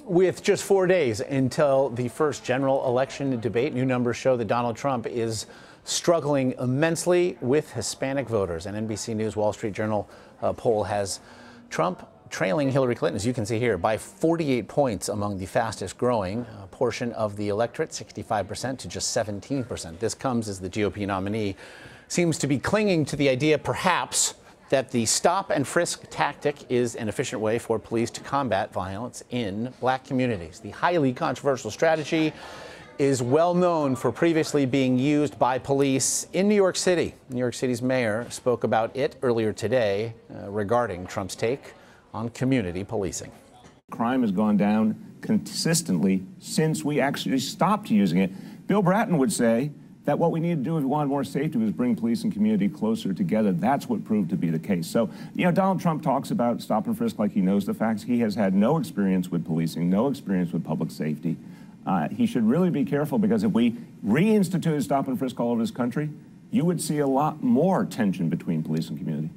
With just 4 days until the first general election debate, new numbers show that Donald Trump is struggling immensely with Hispanic voters. An NBC News Wall Street Journal poll has Trump trailing Hillary Clinton, as you can see here, by 48 points among the fastest growing portion of the electorate, 65% to just 17%. This comes as the GOP nominee seems to be clinging to the idea, perhaps, that the stop and frisk tactic is an efficient way for police to combat violence in black communities. The highly controversial strategy is well known for previously being used by police in New York City. New York City's mayor spoke about it earlier today regarding Trump's take on community policing. Crime has gone down consistently since we actually stopped using it. Bill Bratton would say that what we need to do if we want more safety was bring police and community closer together. That's what proved to be the case. So, Donald Trump talks about stop and frisk like he knows the facts. He has had no experience with policing, no experience with public safety. He should really be careful, because if we reinstituted stop and frisk all over this country, you would see a lot more tension between police and community.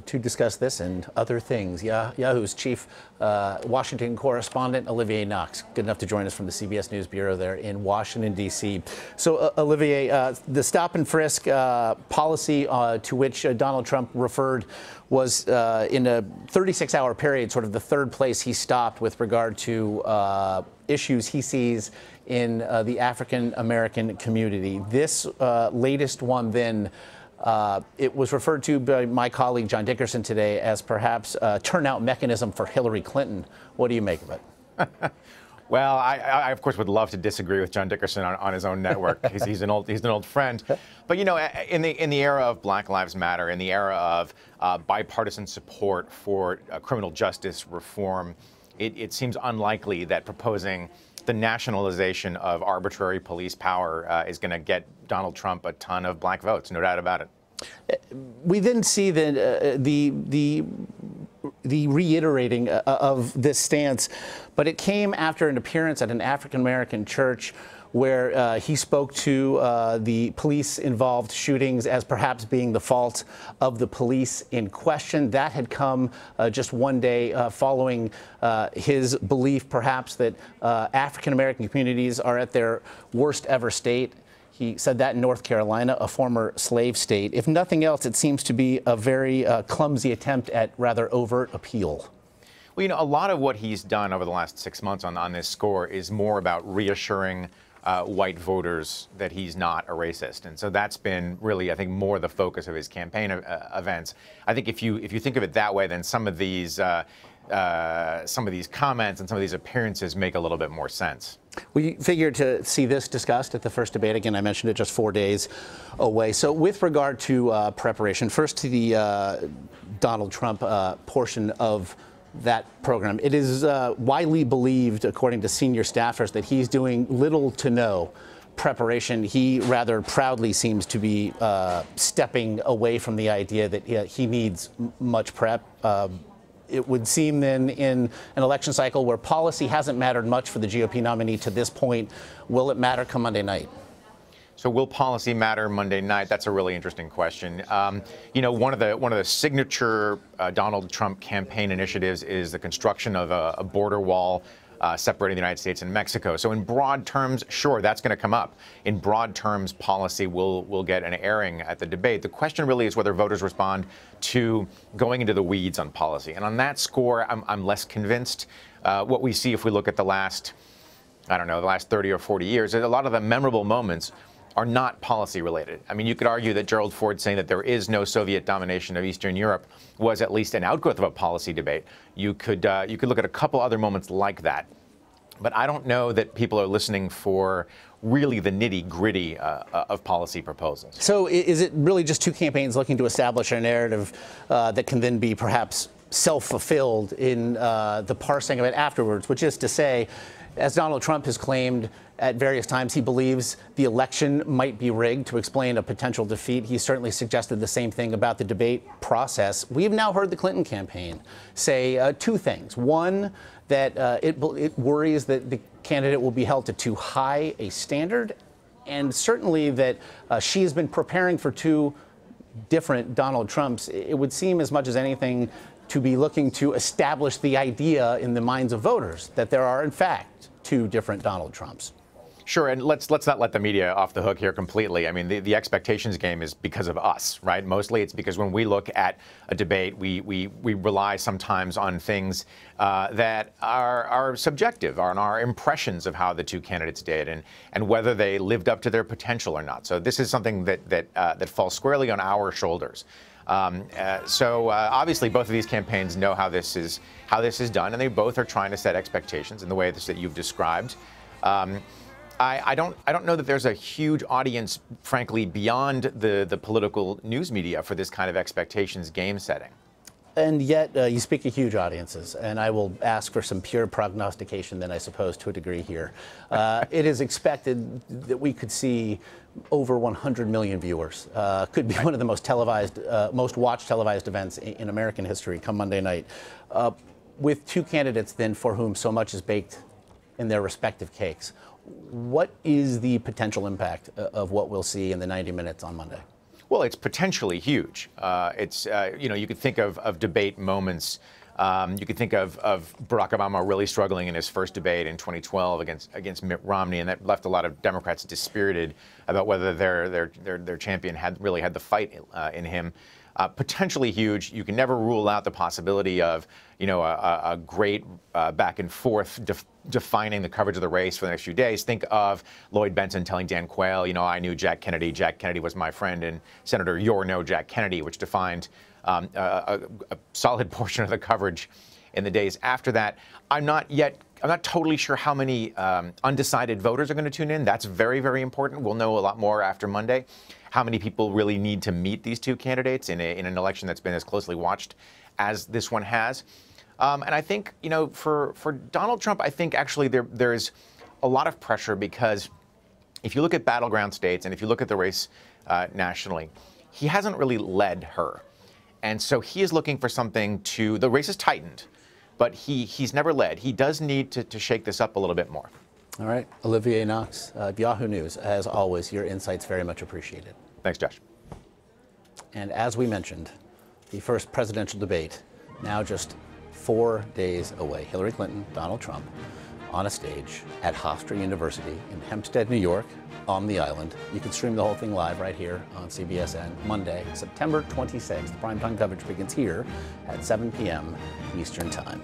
To discuss this and other things, Yahoo's chief Washington correspondent, Olivier Knox, good enough to join us from the CBS News Bureau there in Washington, D.C. So, Olivier, the stop and frisk policy to which Donald Trump referred was in a 36-hour period, sort of the third place he stopped with regard to issues he sees in the African-American community. This latest one, then, it was referred to by my colleague John Dickerson today as perhaps a turnout mechanism for Hillary Clinton. What do you make of it? Well, I of course would love to disagree with John Dickerson on his own network. He's an old friend. But in the era of Black Lives Matter, in the era of bipartisan support for criminal justice reform, it seems unlikely that proposing the nationalization of arbitrary police power is going to get Donald Trump a ton of black votes, no doubt about it. We then see the reiterating of this stance, but it came after an appearance at an African-American church where he spoke to the police-involved shootings as perhaps being the fault of the police in question. That had come just one day following his belief, perhaps, that African-American communities are at their worst ever state. He said that in North Carolina, a former slave state. If nothing else, it seems to be a very clumsy attempt at rather overt appeal. Well, a lot of what he's done over the last 6 months on this score is more about reassuring white voters that he's not a racist. And so that's been really, I think, more the focus of his campaign events. I think if you think of it that way, then some of these comments and some of these appearances make a little bit more sense. We figured to see this discussed at the first debate. Again, I mentioned it, just 4 days away. So with regard to preparation, first to the Donald Trump portion of that program. It is widely believed, according to senior staffers, that he's doing little to no preparation. He rather proudly seems to be stepping away from the idea that he needs much prep. It would seem then in an election cycle where policy hasn't mattered much for the GOP nominee to this point, will it matter come Monday night? So will policy matter Monday night? That's a really interesting question. One of the signature Donald Trump campaign initiatives is the construction of a border wall separating the United States and Mexico. So in broad terms, sure, that's going to come up. In broad terms, policy will get an airing at the debate. The question really is whether voters respond to going into the weeds on policy. And on that score, I'm less convinced. What we see if we look at the last 30 or 40 years, a lot of the memorable moments are not policy related. I mean, you could argue that Gerald Ford saying that there is no Soviet domination of Eastern Europe was at least an outgrowth of a policy debate. You could look at a couple other moments like that. But I don't know that people are listening for really the nitty-gritty of policy proposals. So is it really just two campaigns looking to establish a narrative that can then be perhaps self-fulfilled in the parsing of it afterwards, which is to say, as Donald Trump has claimed at various times, he believes the election might be rigged to explain a potential defeat. He certainly suggested the same thing about the debate process. We've now heard the Clinton campaign say two things. One, that it worries that the candidate will be held to too high a standard, and certainly that she has been preparing for two different Donald Trumps. It would seem as much as anything to be looking to establish the idea in the minds of voters that there are, in fact, two different Donald Trumps. Sure, and let's not let the media off the hook here completely. I mean, the expectations game is because of us, right? Mostly it's because when we look at a debate, we rely sometimes on things that are subjective, on our impressions of how the two candidates did and whether they lived up to their potential or not. So this is something that falls squarely on our shoulders. Obviously, both of these campaigns know how this is done, and they both are trying to set expectations in the way that you've described. I don't know that there's a huge audience, frankly, beyond the political news media for this kind of expectations game setting. And yet, you speak of huge audiences, and I will ask for some pure prognostication then, I suppose, to a degree here. It is expected that we could see over 100 million viewers. Could be one of the most televised, most watched televised events in American history come Monday night. With two candidates, then, for whom so much is baked in their respective cakes. What is the potential impact of what we'll see in the 90 minutes on Monday? Well, it's potentially huge. You could think of debate moments. You could think of Barack Obama really struggling in his first debate in 2012 against Mitt Romney, and that left a lot of Democrats dispirited about whether their champion really had the fight in him. Potentially huge. You can never rule out the possibility of, a great back and forth defining the coverage of the race for the next few days. Think of Lloyd Bentsen telling Dan Quayle, I knew Jack Kennedy. Jack Kennedy was my friend, and Senator, you're no Jack Kennedy, which defined a solid portion of the coverage in the days after that. I'm not totally sure how many undecided voters are going to tune in. That's very, very important. We'll know a lot more after Monday. How many people really need to meet these two candidates in an election that's been as closely watched as this one has. And I think, for Donald Trump, I think actually there's a lot of pressure because if you look at battleground states and if you look at the race nationally, he hasn't really led her. And so he is looking for something the race is tightened, but he's never led. He does need to shake this up a little bit more. All right. Olivier Knox, Yahoo News, as always, your insights very much appreciated. Thanks, Josh. And as we mentioned, the first presidential debate now just 4 days away. Hillary Clinton, Donald Trump on a stage at Hofstra University in Hempstead, New York, on the island. You can stream the whole thing live right here on CBSN Monday, September 26th. Primetime coverage begins here at 7 p.m. Eastern Time.